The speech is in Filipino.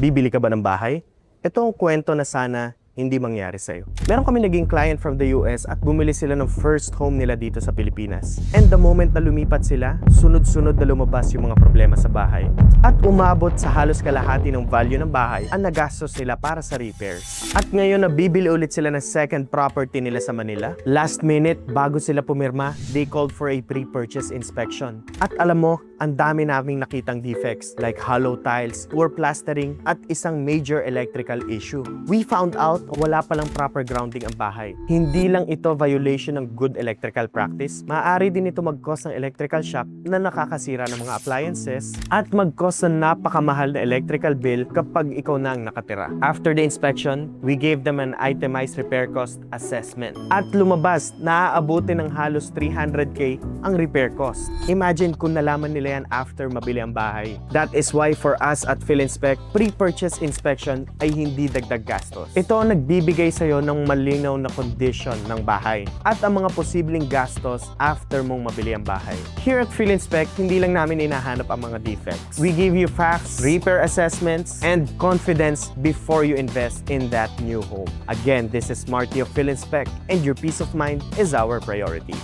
Bibili ka ba ng bahay? Ito ang kwento na sana hindi mangyari sa'yo. Meron kami naging client from the US at bumili sila ng first home nila dito sa Pilipinas. And the moment na lumipat sila, sunod-sunod na lumabas yung mga problema sa bahay. At umabot sa halos kalahati ng value ng bahay ang nagastos nila para sa repairs. At ngayon na bibili ulit sila ng second property nila sa Manila, last minute, bago sila pumirma, they called for a pre-purchase inspection. At alam mo, ang dami naming nakitang defects like hollow tiles, poor plastering, at isang major electrical issue. We found out wala palang proper grounding ang bahay. Hindi lang ito violation ng good electrical practice, maaari din ito mag-cause ng electrical shock na nakakasira ng mga appliances at mag-cause ng napakamahal na electrical bill kapag ikaw na ang nakatira. After the inspection, we gave them an itemized repair cost assessment. At lumabas, naaabuti ng halos 300k ang repair cost. Imagine kung nalaman nila yan after mabili ang bahay. That is why for us at PhilInspect, pre-purchase inspection ay hindi dagdag gastos. Ito ang nagbibigay sa'yo ng malinaw na condition ng bahay at ang mga posibleng gastos after mong mabili ang bahay. Here at PhilInspect, hindi lang namin inahanap ang mga defects. We give you facts, repair assessments, and confidence before you invest in that new home. Again, this is Marty of PhilInspect, and your peace of mind is our priority.